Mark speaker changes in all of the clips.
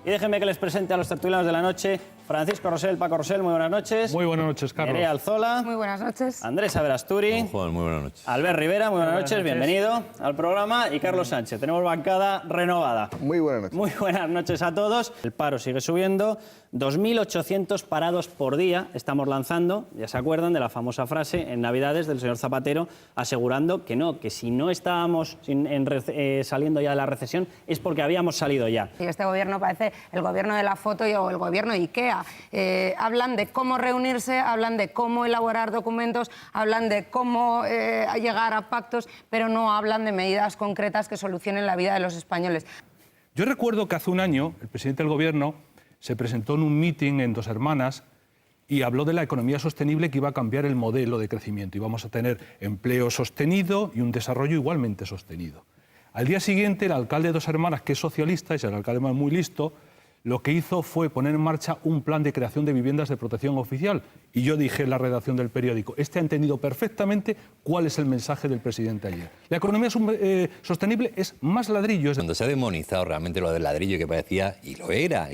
Speaker 1: Y déjenme que les presente a los tertulianos de la noche. Francisco Rosell, Paco Rosell, muy buenas noches.
Speaker 2: Muy buenas noches, Carlos.
Speaker 1: Nerea Alzola.
Speaker 3: Muy buenas noches.
Speaker 1: Andrés Averasturi.
Speaker 4: Juan, muy buenas noches.
Speaker 1: Albert Rivera, muy buenas noches, bienvenido al programa. Y Carlos Sánchez, tenemos bancada renovada.
Speaker 5: Muy buenas noches.
Speaker 1: Muy buenas noches a todos. El paro sigue subiendo. 2.800 parados por día estamos lanzando. Ya se acuerdan de la famosa frase en Navidades del señor Zapatero asegurando que no, que si no estábamos saliendo ya de la recesión es porque habíamos salido ya.
Speaker 3: Y este gobierno parece el gobierno de la foto o el gobierno de IKEA. Hablan de cómo reunirse, hablan de cómo elaborar documentos, hablan de cómo llegar a pactos, pero no hablan de medidas concretas que solucionen la vida de los españoles.
Speaker 2: Yo recuerdo que hace un año el presidente del Gobierno se presentó en un meeting en Dos Hermanas y habló de la economía sostenible, que iba a cambiar el modelo de crecimiento. Íbamos a tener empleo sostenido y un desarrollo igualmente sostenido. Al día siguiente, el alcalde de Dos Hermanas, que es socialista, y es el alcalde muy listo, lo que hizo fue poner en marcha un plan de creación de viviendas de protección oficial. Y yo dije en la redacción del periódico, ha entendido perfectamente cuál es el mensaje del presidente ayer. La economía sostenible es más ladrillos.
Speaker 4: Cuando se ha demonizado realmente lo del ladrillo, que parecía, y lo era,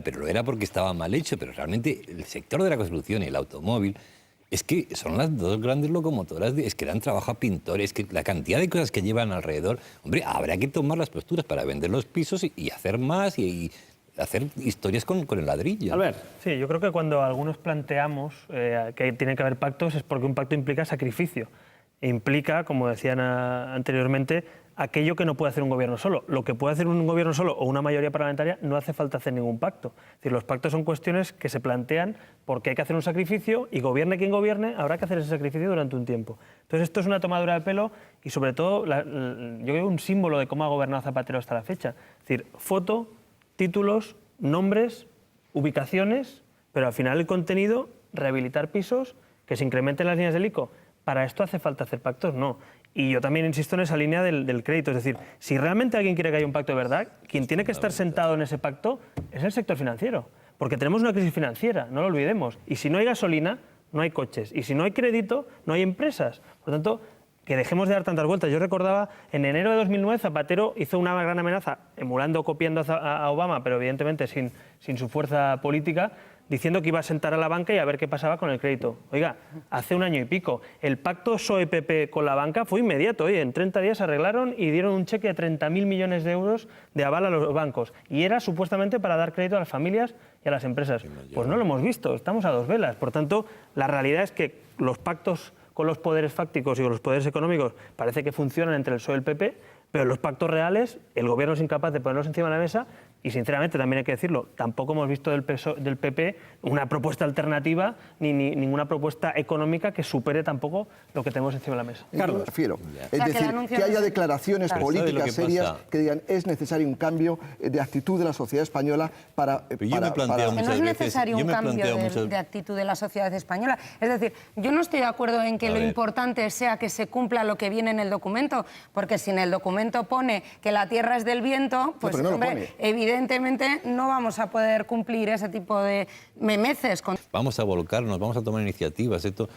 Speaker 4: pero lo era porque estaba mal hecho, pero realmente el sector de la construcción y el automóvil, es que son las dos grandes locomotoras, es que dan trabajo a pintores, que la cantidad de cosas que llevan alrededor. Hombre, habrá que tomar las posturas para vender los pisos y hacer más y hacer historias con el ladrillo.
Speaker 1: Albert.
Speaker 6: Sí, yo creo que cuando algunos planteamos que tiene que haber pactos es porque un pacto implica sacrificio. E implica, como decían anteriormente, aquello que no puede hacer un gobierno solo. Lo que puede hacer un gobierno solo o una mayoría parlamentaria no hace falta hacer ningún pacto. Es decir, los pactos son cuestiones que se plantean porque hay que hacer un sacrificio y gobierne quien gobierne, habrá que hacer ese sacrificio durante un tiempo. Entonces esto es una tomadura de pelo y sobre todo yo creo un símbolo de cómo ha gobernado Zapatero hasta la fecha. Es decir, foto, títulos, nombres, ubicaciones, pero al final el contenido, rehabilitar pisos, que se incrementen las líneas del ICO. ¿Para esto hace falta hacer pactos? No. Y yo también insisto en esa línea del crédito. Es decir, si realmente alguien quiere que haya un pacto de verdad, quien tiene que estar sentado en ese pacto es el sector financiero. Porque tenemos una crisis financiera, no lo olvidemos. Y si no hay gasolina, no hay coches. Y si no hay crédito, no hay empresas. Por lo tanto, que dejemos de dar tantas vueltas. Yo recordaba, en enero de 2009, Zapatero hizo una gran amenaza, emulando, copiando a Obama, pero evidentemente sin su fuerza política, diciendo que iba a sentar a la banca y a ver qué pasaba con el crédito. Oiga, hace un año y pico, el pacto PSOE-PP con la banca fue inmediato. Oye, en 30 días se arreglaron y dieron un cheque de 30.000 millones de euros de aval a los bancos. Y era supuestamente para dar crédito a las familias y a las empresas. Pues no lo hemos visto, estamos a dos velas. Por tanto, la realidad es que los pactos con los poderes fácticos y con los poderes económicos parece que funcionan entre el PSOE y el PP, pero los pactos reales, el gobierno es incapaz de ponerlos encima de la mesa y, sinceramente, también hay que decirlo, tampoco hemos visto del PP una propuesta alternativa ni ninguna propuesta económica que supere tampoco lo que tenemos encima de la mesa.
Speaker 5: Carlos, refiero. Es decir, que haya declaraciones políticas serias que digan es necesario un cambio de actitud de la sociedad española para...
Speaker 4: yo me planteo
Speaker 3: que no es necesario un cambio de actitud de la sociedad española. Es decir, yo no estoy de acuerdo en que lo importante sea que se cumpla lo que viene en el documento, porque si en el documento pone que la tierra es del viento, pues
Speaker 5: no,
Speaker 3: hombre, evidentemente no vamos a poder cumplir ese tipo de memeces.
Speaker 4: Vamos a volcarnos, vamos a tomar iniciativas. Esto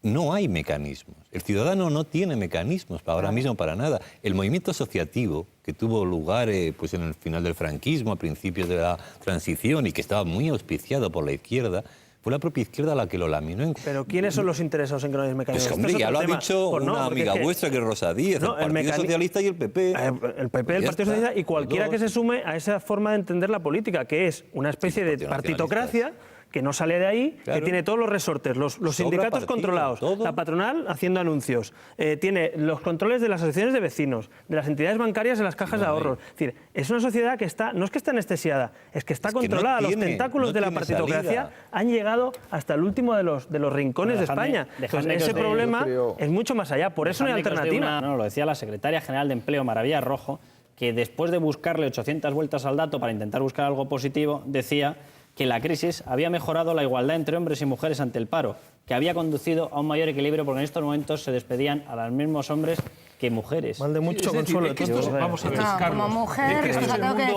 Speaker 4: no hay mecanismos. El ciudadano no tiene mecanismos ahora mismo para nada. El movimiento asociativo que tuvo lugar pues en el final del franquismo, a principios de la transición y que estaba muy auspiciado por la izquierda, fue la propia izquierda la que lo laminó.
Speaker 6: Pero ¿quiénes son los interesados en que no hay mecanismos?
Speaker 4: Pues hombre, ya lo ha dicho una amiga vuestra, que es Rosa Díez, el Partido Socialista y el PP.
Speaker 6: El PP, el Partido Socialista y cualquiera que se sume a esa forma de entender la política, que es una especie de partitocracia que no sale de ahí, que tiene todos los resortes, los sindicatos controlados, la patronal haciendo anuncios, tiene los controles de las asociaciones de vecinos, de las entidades bancarias en las cajas de ahorros. Es decir, es una sociedad que no es que está anestesiada, es que está controlada. Los tentáculos de la partitocracia han llegado hasta el último de los rincones de España. Entonces, ese problema es mucho más allá, por eso no hay alternativa.
Speaker 1: Lo decía la secretaria general de Empleo, Maravilla Rojo, que después de buscarle 800 vueltas al dato para intentar buscar algo positivo, decía que la crisis había mejorado la igualdad entre hombres y mujeres ante el paro, que había conducido a un mayor equilibrio porque en estos momentos se despedían a los mismos hombres que mujeres.
Speaker 6: Mal de mucho consuelo.
Speaker 2: Vamos a ver, Carlos,
Speaker 3: como mujer,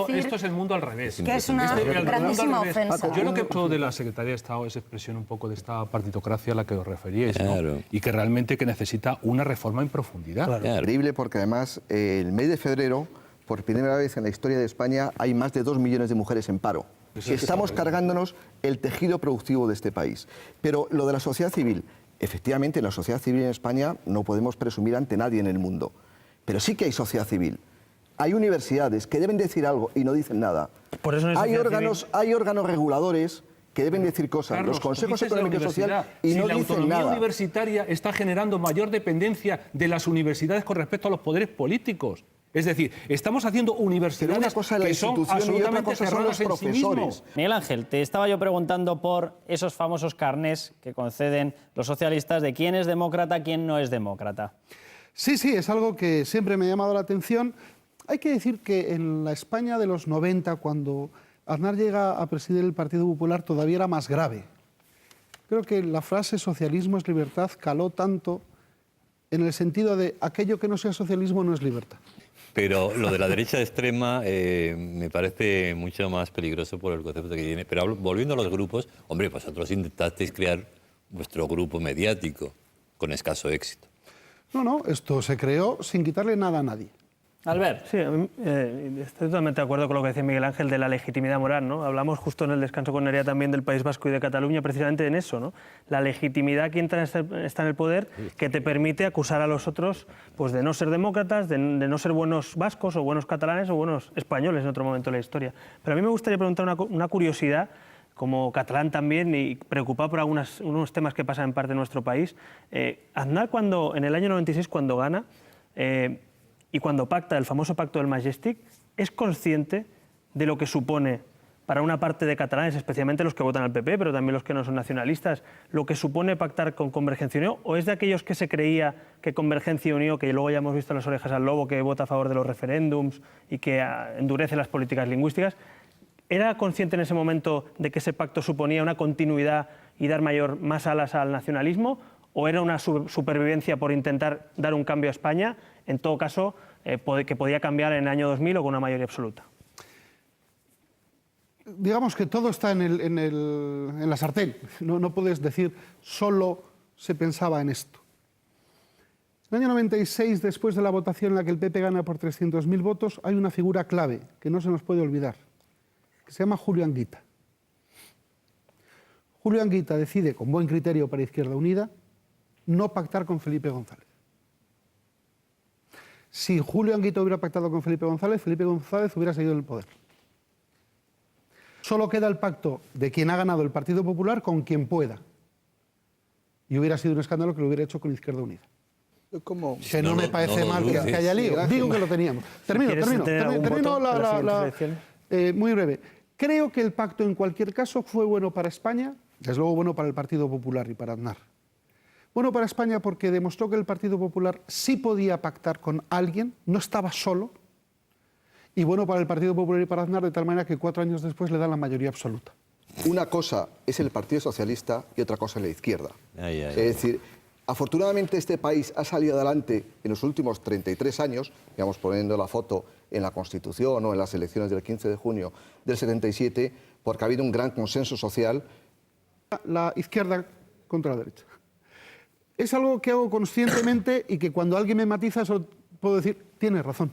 Speaker 2: esto es el mundo al revés.
Speaker 3: Que es una grandísima ofensa.
Speaker 2: Yo lo que todo de la Secretaría de Estado es expresión un poco de esta partitocracia a la que os referíais, ¿no? Y que realmente que necesita una reforma en profundidad.
Speaker 5: Increíble porque además el mes de febrero por primera vez en la historia de España hay más de 2 millones de mujeres en paro. Estamos cargándonos el tejido productivo de este país. Pero lo de la sociedad civil, efectivamente, en la sociedad civil en España no podemos presumir ante nadie en el mundo. Pero sí que hay sociedad civil. Hay universidades que deben decir algo y no dicen nada.
Speaker 6: Por eso no
Speaker 5: hay órganos reguladores que deben decir cosas.
Speaker 2: Carlos,
Speaker 5: los consejos
Speaker 2: dices
Speaker 5: económicos y sociales y
Speaker 2: si
Speaker 5: no
Speaker 2: la
Speaker 5: dicen
Speaker 2: autonomía
Speaker 5: nada.
Speaker 2: universitaria está generando mayor dependencia de las universidades con respecto a los poderes políticos. Es decir, estamos haciendo universidades
Speaker 5: una cosa es la
Speaker 2: que son
Speaker 5: institución y otra
Speaker 2: absolutamente
Speaker 5: cosa son los
Speaker 2: cerradas en sí
Speaker 5: profesores.
Speaker 2: mismos.
Speaker 1: Miguel Ángel, te estaba yo preguntando por esos famosos carnés que conceden los socialistas de quién es demócrata, quién no es demócrata.
Speaker 7: Sí, es algo que siempre me ha llamado la atención. Hay que decir que en la España de los 90, cuando Aznar llega a presidir el Partido Popular, todavía era más grave. Creo que la frase socialismo es libertad caló tanto en el sentido de aquello que no sea socialismo no es libertad.
Speaker 4: Pero lo de la derecha extrema me parece mucho más peligroso por el concepto que tiene. Pero volviendo a los grupos, hombre, vosotros intentasteis crear vuestro grupo mediático con escaso éxito.
Speaker 7: No, esto se creó sin quitarle nada a nadie.
Speaker 1: Albert.
Speaker 6: Sí, estoy totalmente de acuerdo con lo que decía Miguel Ángel de la legitimidad moral, ¿no? Hablamos justo en el descanso con Nerea también del País Vasco y de Cataluña precisamente en eso, ¿no? La legitimidad que está en el poder que te permite acusar a los otros pues, de no ser demócratas, de no ser buenos vascos o buenos catalanes o buenos españoles en otro momento de la historia. Pero a mí me gustaría preguntar una curiosidad, como catalán también y preocupado por unos temas que pasan en parte de nuestro país. Aznar, en el año 96, cuando gana, y cuando pacta el famoso pacto del Majestic, es consciente de lo que supone para una parte de catalanes, especialmente los que votan al PP, pero también los que no son nacionalistas, lo que supone pactar con Convergencia y Unió, o es de aquellos que se creía que Convergencia y Unió, que luego ya hemos visto las orejas al lobo, que vota a favor de los referéndums y que endurece las políticas lingüísticas, ¿era consciente en ese momento de que ese pacto suponía una continuidad y dar más alas al nacionalismo? ¿O era una supervivencia por intentar dar un cambio a España, en todo caso, que podía cambiar en el año 2000 o con una mayoría absoluta?
Speaker 7: Digamos que todo está en la sartén. No puedes decir solo se pensaba en esto. En el año 96, después de la votación en la que el PP gana por 300.000 votos, hay una figura clave que no se nos puede olvidar, que se llama Julio Anguita. Julio Anguita decide, con buen criterio para Izquierda Unida, no pactar con Felipe González. Si Julio Anguita hubiera pactado con Felipe González hubiera seguido en el poder. Solo queda el pacto de quien ha ganado el Partido Popular con quien pueda. Y hubiera sido un escándalo que lo hubiera hecho con Izquierda Unida.
Speaker 5: ¿Cómo?
Speaker 7: Que no me parece mal que haya lío. Digo que lo teníamos. Termino muy breve. Creo que el pacto en cualquier caso fue bueno para España, desde luego bueno para el Partido Popular y para Aznar. Bueno para España porque demostró que el Partido Popular sí podía pactar con alguien, no estaba solo. Y bueno para el Partido Popular y para Aznar de tal manera que 4 años después le dan la mayoría absoluta.
Speaker 5: Una cosa es el Partido Socialista y otra cosa es la izquierda. Es decir, afortunadamente este país ha salido adelante en los últimos 33 años, digamos poniendo la foto en la Constitución o en las elecciones del 15 de junio del 77, porque ha habido un gran consenso social.
Speaker 7: La izquierda contra la derecha. Es algo que hago conscientemente y que cuando alguien me matiza eso puedo decir, tienes razón.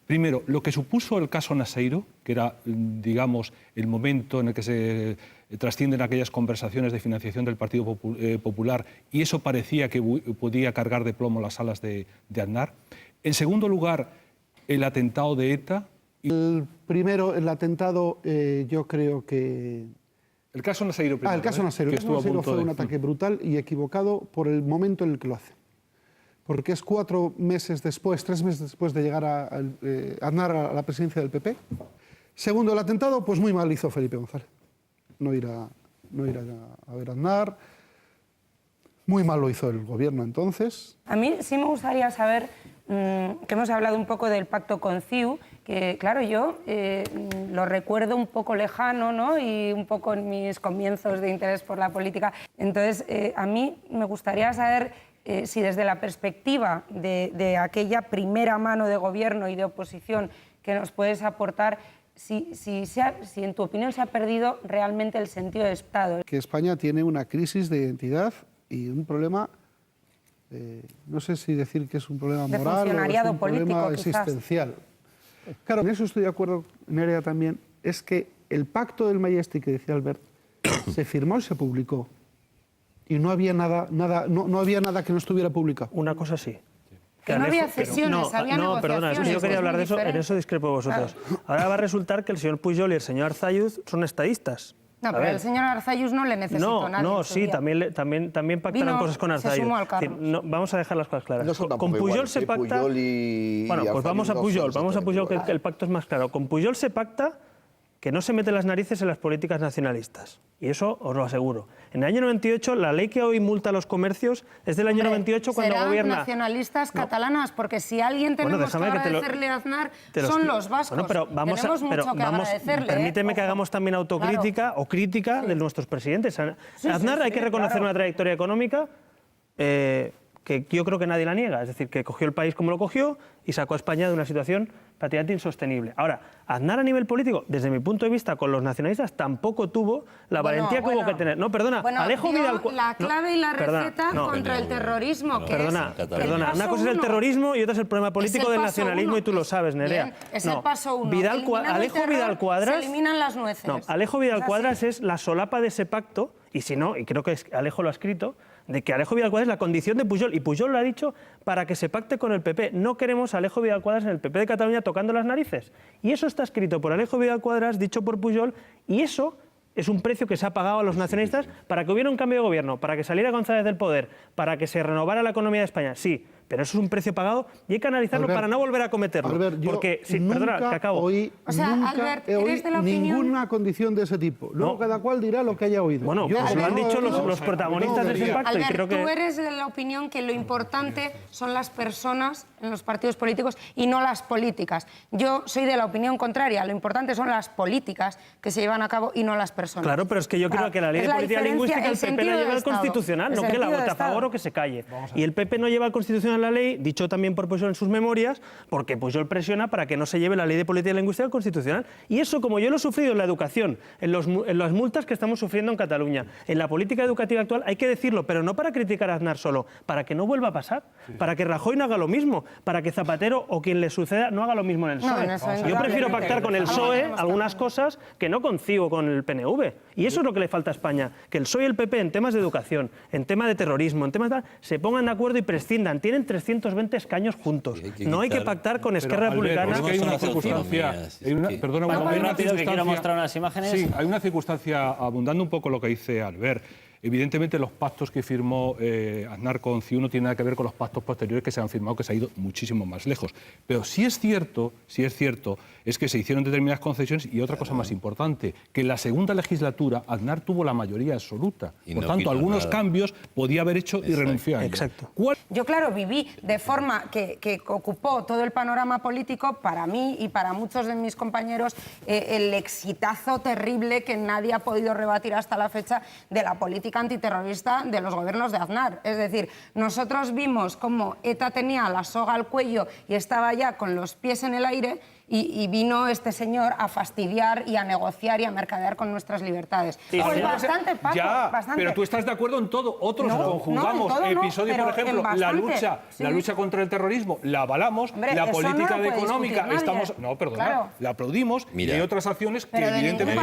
Speaker 2: Primero, lo que supuso el caso Naseiro, que era, digamos, el momento en el que se trascienden aquellas conversaciones de financiación del Partido Popular, y eso parecía que podía cargar de plomo las alas de Aznar. En segundo lugar, el atentado de ETA.
Speaker 7: El primero, el atentado, yo creo que...
Speaker 2: El caso Naseiro primero.
Speaker 7: El caso Naseiro. El caso Naseiro fue un ataque brutal y equivocado por el momento en el que lo hace. Porque es 3 meses después de llegar Aznar a la presidencia del PP. Segundo, el atentado, pues muy mal hizo Felipe González. No ir a ver a Aznar. Muy mal lo hizo el gobierno entonces.
Speaker 3: A mí sí me gustaría saber, que hemos hablado un poco del pacto con CiU, que claro, yo lo recuerdo un poco lejano, ¿no? Y un poco en mis comienzos de interés por la política. Entonces, a mí me gustaría saber si desde la perspectiva de aquella primera mano de gobierno y de oposición que nos puedes aportar, si en tu opinión se ha perdido realmente el sentido de Estado.
Speaker 7: Que España tiene una crisis de identidad y un problema, no sé si decir que es un problema moral o es un problema existencial. Claro, en eso estoy de acuerdo, Nerea, también. Es que el pacto del Majestic, que decía Albert, se firmó y se publicó. Y no había nada que no estuviera publicado.
Speaker 6: Una cosa sí.
Speaker 3: Que no había cesiones, había negociaciones.
Speaker 6: Perdona, es que yo quería hablar de eso, en eso discrepo de vosotros. Ahora va a resultar que el señor Pujol y el señor Arzayuz son estadistas.
Speaker 3: No, pero el señor Arzayuz no le necesitó nadie.
Speaker 6: No, sí, también pactaron cosas con Arzayuz.
Speaker 3: Se sumó al carro.
Speaker 6: Vamos a dejar las cosas claras.
Speaker 5: No son
Speaker 6: Con Pujol
Speaker 5: iguales,
Speaker 6: se pacta...
Speaker 5: Pujol y
Speaker 6: Bueno, pues vamos a Pujol, que el pacto es más claro. Con Pujol se pacta que no se mete las narices en las políticas nacionalistas. Y eso os lo aseguro. En el año 98, la ley que hoy multa a los comercios es del año 98 cuando
Speaker 3: serán
Speaker 6: gobierna...
Speaker 3: nacionalistas catalanas, porque si alguien tenemos que agradecerle a Aznar son los vascos.
Speaker 6: Bueno, pero vamos
Speaker 3: tenemos mucho que agradecerle.
Speaker 6: Permíteme que hagamos también autocrítica o crítica de nuestros presidentes. Aznar hay que reconocer una trayectoria económica que yo creo que nadie la niega. Es decir, que cogió el país como lo cogió y sacó a España de una situación prácticamente insostenible. Ahora, Aznar a nivel político, desde mi punto de vista, con los nacionalistas, tampoco tuvo la valentía que hubo que tener. No, perdona, Alejo Vidal...
Speaker 3: la clave y la receta contra el terrorismo, que
Speaker 6: perdona, una cosa es el terrorismo y otra es el problema político del nacionalismo y tú lo sabes, Nerea.
Speaker 3: Bien, es el paso uno.
Speaker 6: Alejo Vidal Cuadras...
Speaker 3: Se eliminan las nueces.
Speaker 6: No, Alejo Vidal Cuadras es la solapa de ese pacto, y si no, y creo que Alejo lo ha escrito, de que Alejo Vidal Cuadras es la condición de Pujol, y Pujol lo ha dicho para que se pacte con el PP. No queremos a Alejo Vidal Cuadras en el PP de Cataluña tocando las narices. Y eso está escrito por Alejo Vidal Cuadras, dicho por Pujol, y eso es un precio que se ha pagado a los nacionalistas para que hubiera un cambio de gobierno, para que saliera González del poder, para que se renovara la economía de España. Sí, pero eso es un precio pagado y hay que analizarlo para no volver a cometerlo.
Speaker 7: Albert,
Speaker 6: porque,
Speaker 7: nunca
Speaker 6: que acabo.
Speaker 7: Oí,
Speaker 3: Albert,
Speaker 7: he oído
Speaker 3: ¿eres de la opinión?
Speaker 7: ninguna condición de ese tipo. Luego cada cual dirá lo que haya oído.
Speaker 6: Bueno, pues lo han dicho los protagonistas de ese pacto.
Speaker 3: Albert,
Speaker 6: y creo que...
Speaker 3: tú eres de la opinión que lo importante son las personas en los partidos políticos y no las políticas. Yo soy de la opinión contraria. Lo importante son las políticas que se llevan a cabo y no las personas.
Speaker 6: Claro, pero es que yo creo que la ley de política lingüística el PP la lleva al Constitucional, no que la vote a favor o que se calle. Y el PP no lleva al Constitucional la ley, dicho también por Pujol en sus memorias, porque Pujol presiona para que no se lleve la ley de política lingüística al Constitucional. Y eso, como yo lo he sufrido en la educación, en las multas que estamos sufriendo en Cataluña, en la política educativa actual, hay que decirlo, pero no para criticar a Aznar solo, para que no vuelva a pasar, para que Rajoy no haga lo mismo, para que Zapatero o quien le suceda no haga lo mismo en el PSOE. Yo prefiero pactar con el PSOE algunas cosas que no concibo con el PNV. Y eso es lo que le falta a España, que el PSOE y el PP en temas de educación, en temas de terrorismo, en temas de se pongan de acuerdo y prescindan. Tienen 320 escaños juntos. No hay que pactar con Esquerra Republicana.
Speaker 2: Es que hay una circunstancia... Perdona,
Speaker 1: quiero mostrar unas imágenes.
Speaker 2: Sí, hay una circunstancia, abundando un poco lo que dice Albert. Evidentemente, los pactos que firmó Aznar con CiU no tienen nada que ver con los pactos posteriores que se han firmado, que se ha ido muchísimo más lejos. Pero sí es cierto, es que se hicieron determinadas concesiones y otra cosa más importante, que en la segunda legislatura Aznar tuvo la mayoría absoluta. Por tanto, algunos cambios podía haber hecho y renunció a ellos.
Speaker 6: Exacto.
Speaker 3: Yo, claro, viví de forma que ocupó todo el panorama político, para mí y para muchos de mis compañeros, el exitazo terrible que nadie ha podido rebatir hasta la fecha de la política antiterrorista de los gobiernos de Aznar. Es decir, nosotros vimos cómo ETA tenía la soga al cuello y estaba ya con los pies en el aire y vino este señor a fastidiar y a negociar y a mercadear con nuestras libertades.
Speaker 2: Sí,
Speaker 3: pues bastante, Paco, bastante.
Speaker 2: Pero tú estás de acuerdo en todo. Otros
Speaker 3: no,
Speaker 2: conjugamos
Speaker 3: no,
Speaker 2: episodios,
Speaker 3: no,
Speaker 2: por ejemplo, la lucha contra el terrorismo, la avalamos,
Speaker 3: hombre,
Speaker 2: la política
Speaker 3: no
Speaker 2: económica, estamos... No, perdona, claro. La aplaudimos.
Speaker 4: Mira,
Speaker 2: y hay otras acciones que
Speaker 3: pero
Speaker 2: evidentemente...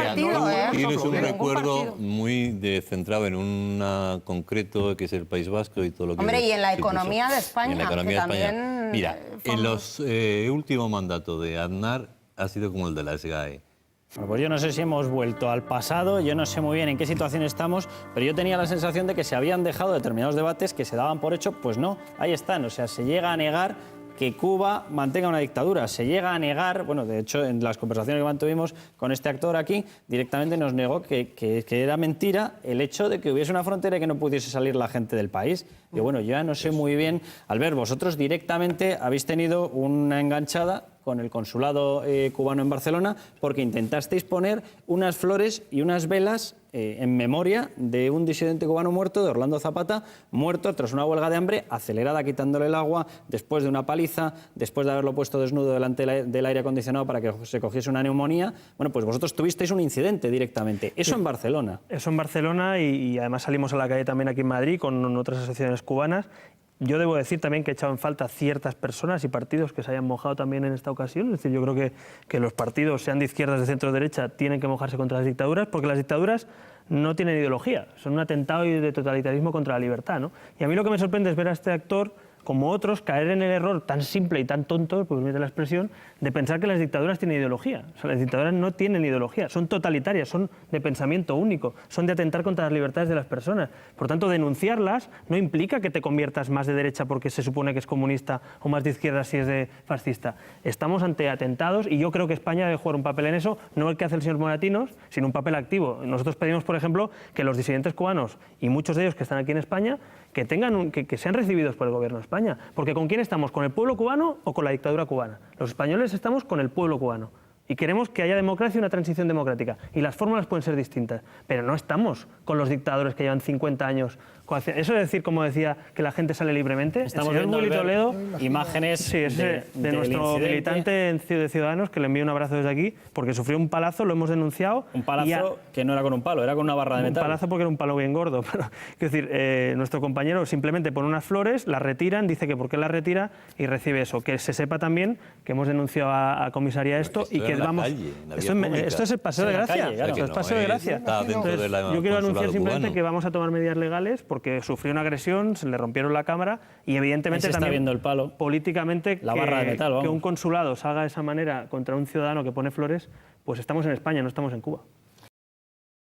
Speaker 4: Tienes un recuerdo muy centrado en un concreto que es el País Vasco y todo lo que...
Speaker 3: Hombre, y en la economía de España.
Speaker 4: En la economía de España.
Speaker 3: También
Speaker 4: mira, en los últimos mandatos de Aznar ha sido como el de la SGAE.
Speaker 1: Pues yo no sé si hemos vuelto al pasado, yo no sé muy bien en qué situación estamos, pero yo tenía la sensación de que se habían dejado determinados debates que se daban por hecho, pues no, ahí están, o sea, se llega a negar que Cuba mantenga una dictadura. Se llega a negar, bueno, de hecho, en las conversaciones que mantuvimos con este actor aquí, directamente nos negó que era mentira el hecho de que hubiese una frontera y que no pudiese salir la gente del país. Y bueno, yo ya no sé muy bien, Albert, vosotros directamente habéis tenido una enganchada con el consulado cubano en Barcelona porque intentasteis poner unas flores y unas velas en memoria de un disidente cubano muerto, de Orlando Zapata, muerto tras una huelga de hambre acelerada quitándole el agua, después de una paliza, después de haberlo puesto desnudo delante del aire acondicionado para que se cogiese una neumonía. Bueno, pues vosotros tuvisteis un incidente directamente. Eso en Barcelona.
Speaker 6: Eso en Barcelona y además salimos a la calle también aquí en Madrid con otras asociaciones cubanas. Yo debo decir también que he echado en falta ciertas personas y partidos que se hayan mojado también en esta ocasión. Es decir, yo creo que los partidos, sean de izquierdas, de centro, de derecha, tienen que mojarse contra las dictaduras, porque las dictaduras no tienen ideología, son un atentado de totalitarismo contra la libertad, ¿no? Y a mí lo que me sorprende es ver a este actor, como otros, caer en el error tan simple y tan tonto, pues permite la expresión, de pensar que las dictaduras tienen ideología. O sea, las dictaduras no tienen ideología, son totalitarias, son de pensamiento único, son de atentar contra las libertades de las personas. Por tanto, denunciarlas no implica que te conviertas más de derecha porque se supone que es comunista o más de izquierda si es de fascista. Estamos ante atentados y yo creo que España debe jugar un papel en eso, no el que hace el señor Moratinos, sino un papel activo. Nosotros pedimos, por ejemplo, que los disidentes cubanos y muchos de ellos que están aquí en España que sean recibidos por el gobierno de España. Porque ¿con quién estamos? ¿Con el pueblo cubano o con la dictadura cubana? Los españoles estamos con el pueblo cubano. Y queremos que haya democracia y una transición democrática. Y las fórmulas pueden ser distintas. Pero no estamos con los dictadores que llevan 50 años. Eso es decir, como decía, que la gente sale libremente.
Speaker 1: Estamos
Speaker 6: el señor
Speaker 1: viendo,
Speaker 6: Willy Toledo,
Speaker 1: imágenes
Speaker 6: sí, de nuestro
Speaker 1: incidente.
Speaker 6: militante de Ciudadanos, que le envío un abrazo desde aquí, porque sufrió un palazo, lo hemos denunciado.
Speaker 1: Un palazo que no era con un palo, era con una barra de metal.
Speaker 6: Un palazo porque era un palo bien gordo. Pero, quiero decir, nuestro compañero simplemente pone unas flores, las retiran, dice que por qué las retira y recibe eso. Que se sepa también que hemos denunciado a comisaría esto y que vamos... Esto es el Paseo de Gracia.
Speaker 1: Claro.
Speaker 6: Esto es Paseo de Gracia. Entonces, yo quiero anunciar simplemente que vamos a tomar medidas legales porque sufrió una agresión, se le rompieron la cámara y evidentemente
Speaker 1: Ahí se está
Speaker 6: también
Speaker 1: viendo el palo.
Speaker 6: políticamente
Speaker 1: La barra de metal, vamos.
Speaker 6: que un consulado salga de esa manera contra un ciudadano que pone flores, pues estamos en España, no estamos en Cuba.